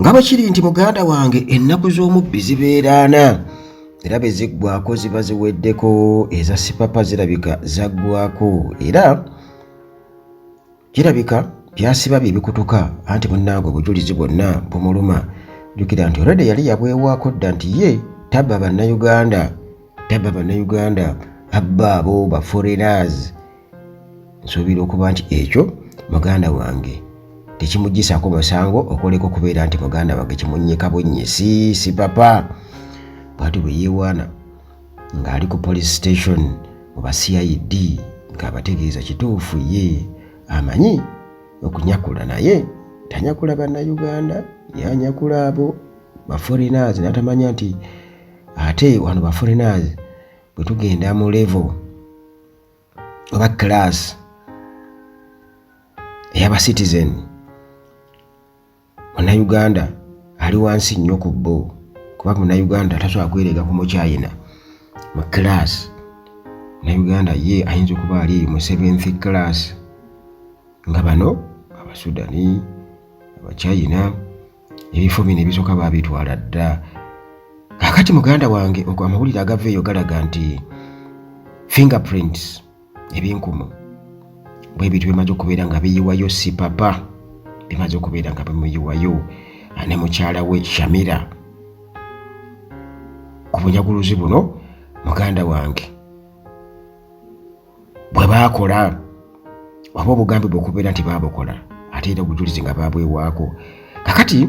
nga bwekiri nti muganda wange ennaku z'omubbi zibeera ana era bwe ziggwako ziba ziweddeko. eza sipapa zirabika zaggwako era kirabika byasiba bye bikutuka anti munnange obujulizi bwonna bumuluma. jjukira nti olwedde yali yabwewaako dda nti ye tabba bannayuganda abba abo ba foreigners. nsuubira okuba nti ekyo muganda wange tekimugisaako musango okoleko kubeera nti muganda wange kimunyika bunnyisi si papa. bwati bwe yeewaana ng'ali ku police station oba CID ng'abategeeza kituufu ye amanyi okunyakula, naye tanyakula bannayuganda, yanyakula abo ba foreigners. natamanya nti ate wano ba foreigners bwe tugenda mu level oba class ey'aba citizen, munnayuganda ali wansi nnyo ku bo, kuba munnayuganda tasobola kwerega ku muchina mu class. munnayuganda ye ayinza okuba ali mu 7th class, nga bano abasudani abachina ebifo bino ebisooka babitwala dda. kakati muganda wange amawulire agaveeyo galaga nti fingerprints ebyenkumu bwe bitu bimaze okubeera nga biyiwayo si papa, bimaze okubeera nga bimuyiwayo ne mukyala we Shamira. ku bunyaguluzi buno muganda wange bwe baakola waba obugambi bw'okubeera nti baabukola ate era obujulizi nga babwewaako. kakati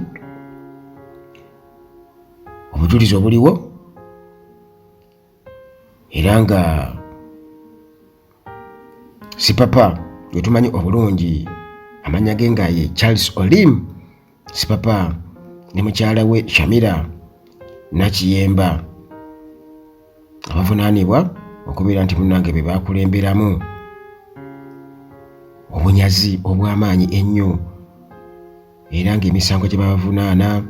obujulizi obuliwo era nga si papa gwe tumanyi obulungi amanya ge nga ye Charles Olim, si papa ne mukyala we Shamira Nakiyemba abavunaanibwa okubeera nti munnange be baakulemberamu obunyazi obw'amaanyi ennyo, era ng'emisango gye babavunaana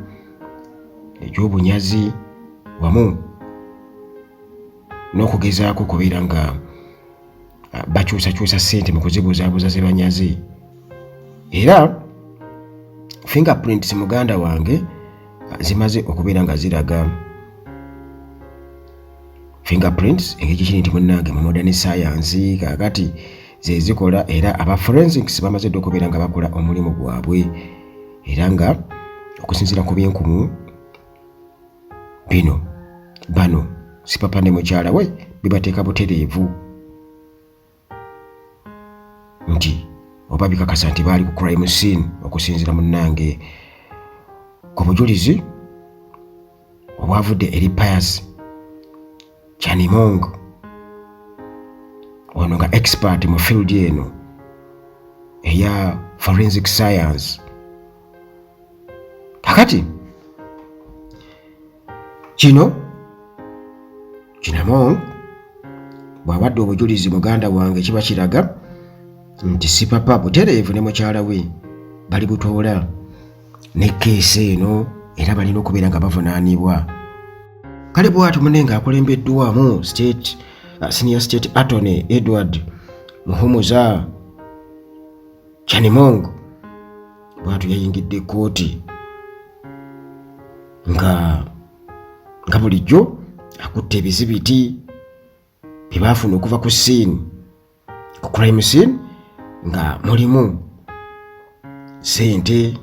egy'obunyazi wamu n'okugezaako kubeera nga bakyusakyusa ssente mu kuzibuzaabuza ze banyaze. era fingerprints muganda wange zimaze okubeera nga ziraga fingerprints engeri nti munnange mu modern science kakati ze zikola, era aba forensics bamaze dde okubeera nga bakola omulimu gwabwe, era nga okusinziira ku byenkumu bino bano si papa ne mukyala we bibateeka butereevu nti oba bikakasa nti baali ku crime scene okusinziira munnange ku bujulizi obwavudde eri Pius Chanimong, ono nga expert mu field eno eya forensic science. kakati kino Chanimong bw'awadde obujulizi muganda wange kiba kiraga nti si papa butereevu ne mukyala we bali butoola ne keesi eno era balina okubeera nga bavunaanibwa. kale bw'atyo munne ng'akulembeddwamu senior state attorney Edward Muhumuza Chanimong bw'atyo yayingidde kooti nga bulijjo akutte ebizibiti bye baafuna okuva ku scene, ku crime scene, nga mulimu sente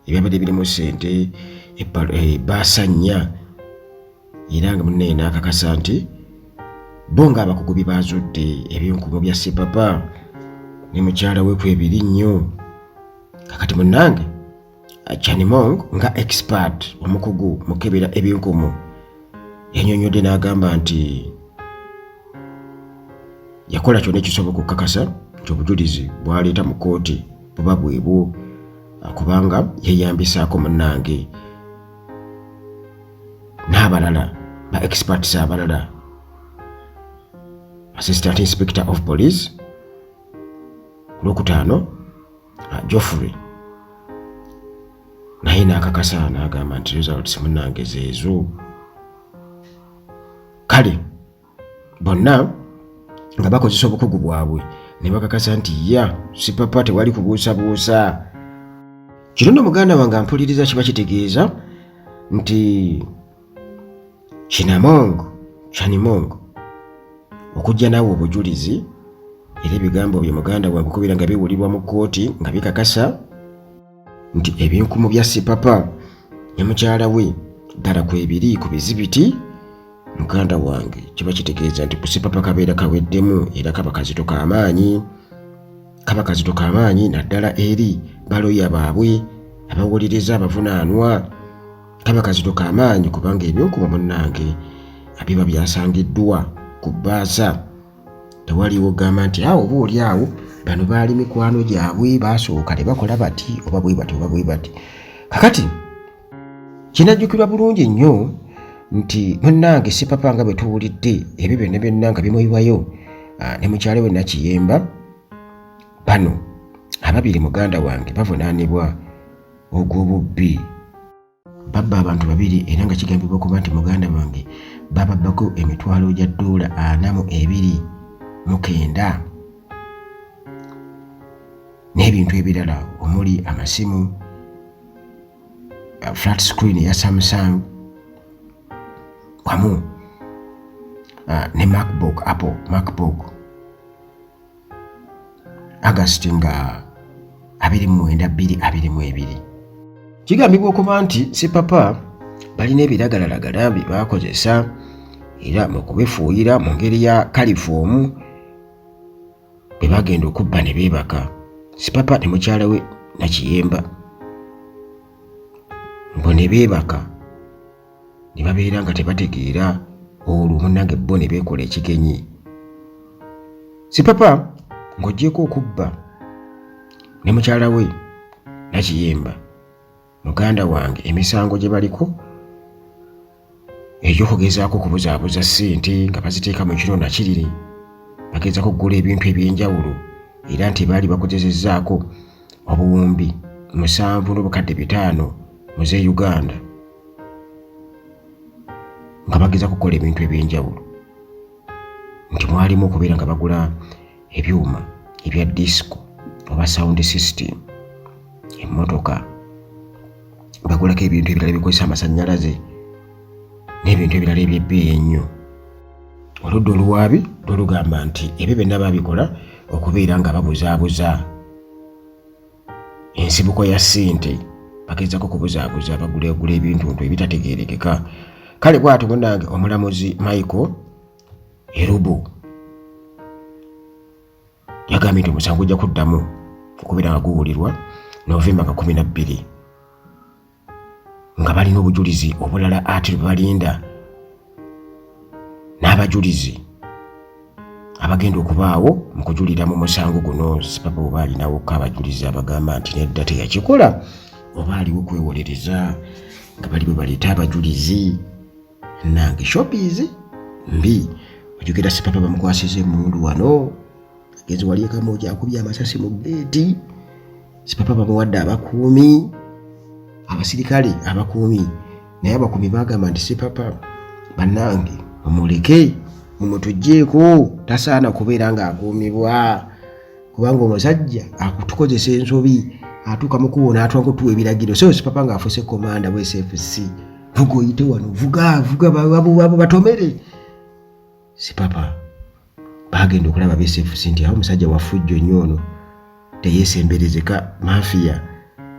ebyabadde birimu sente ebbaasa nnya, era nga munne n'akakasa nti bo ng'abakugu bye baazudde ebyenkumu bya sipapa ne mukyala we ku ebiri nnyo. kakati munnange Chanimong nga expert omukugu mukebera ebyenkumu yannyonnyodde n'agamba nti yakola kyonna ekisoboka okukakasa nti obujulizi bw'aleeta mu kooti buba bwebwo, kubanga yeyambisaako munnange n'abalala ba experts abalala, Assistant Inspector of Police Lwokutaano Geoffrey naye n'akakasa n'agamba nti results munnange zeezo. kale bonna nga bakozesa obukugu bwabwe ne bakakasa nti si papa tewali kubuusabuusa, Kino nno muganda wange ampuliriza kiba kitegeeza nti Chanimongo okujja naawe obujulizi era ebigambo bye muganda wange okubeera nga biwulirwa mu kkooti nga bikakasa nti ebinkumu bya Sipapa ne mukyala we ddala kwebiri ku bizibiti, muganda wange kiba kitegeeza nti ku Sipapa kabeera kaweddemu era kaba kazito k'amaanyi naddala eri baloya baabwe abawuliriza abavunaanwa, kaba kazito k'amaanyi kubanga ebinkumu munnange biba byasangiddwa ku bbaasa. Tewaliwo gamba nti oba oli awo bano baali mikwano gyabwe baasooka ne bakola bati oba bwe bati. Kakati kinajjukirwa bulungi nnyo nti munnange Sipapa nga bwe tuwulidde ebyo byonna nga bimuyiwayo ne mukyala we Nakiyemba, bano ababiri muganda wange bavunaanibwa ogw'obubbi. Babba abantu babiri era nga kigambibwa okuba nti muganda wange bababbako emitwalo gya $229 n'ebintu ebirala omuli amasimu, flat screen ya Samsung wamu ne Apple MacBook August nga 29/22. Kigambibwa okuba nti Sipapa balina ebiragalalagala bye bakozesa era mu kubifuuyira mu ngeri ya kalifomu bwe bagenda okubba ne beebaka Sipapa ne mukyala we Nakiyemba. Mbo ne beebaka ne babeera nga tebategeera olwo munnange bo ne beekola ekigenyi. Sipapa ng'oggyeko okubba ne mukyala we Nakiyemba, muganda wange emisango gye baliko egy'okugezaako okubuzaabuza ssente nga baziteeka mu kiro nakiriri, bagezaako okugula ebintu eby'enjawulo era nti baali bakozesezzaako obuwumbi 7,500 mu z'Uganda nga bagezaako okukola ebintu eby'enjawulo, nti mwalimu okubeera nga bagula ebyuma ebya disco oba sound system, emmotoka, bagulako ebintu ebirala ebikozesa amasannyalaze n'ebintu ebirala eby'ebbeeyi ennyo. Oludda oluwaabi lugamba nti ebyo byonna babikola okubeera nga babuzaabuza ensibuko ya ssente, bagezaako okubuzaabuza bagula ebintu ebitategeerekeka. Kale bw'atyo munnange omulamuzi Michael Erubu yagambye nti omusango gujja kuddamu okubeera nga guwulirwa Novemba 12 nga balina obujulizi obulala ate balinda n'abajulizi abagenda okubaawo mu kujulira mu musango guno. Sipapa oba alinawo abajulizi abagamba nti nedda teyakikola oba aliwo kwewolereza nga bali bwe baleeta abajulizi. Nange shopizi mbi ojjukira Sipapa bamukwasiza emmundu wano agenzi wali ekamoja akubye amasasi mu ggeeti. Sipapa bamuwadde abakuumi, abasirikale abakuumi, naye abakuumi bagamba nti Sipapa bannange mumuleke mumutugjeeko, tasaana kubeera ng'akuumibwa kubanga omusajja akutukozesa ensobi atuuka mu kuwona atwanga otuwa ebiragiro. So Sipapa ng'afuuse komanda wa SFC, vuga oyite wano, vuga abo batomere. Sipapa bagenda okulaba SFC nti awo omusajja wafujjo nnyo ono teyeesemberezeka mafiya,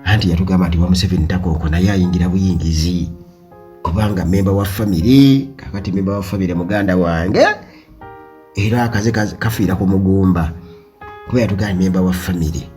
anti yatugamba nti wa Museveni takooko naye ayingira buyingizi kubanga memba wa famire. Kakati memba wa famire muganda wange era akaze kafiira ku mugumba kuba yatugamba memba wa famire.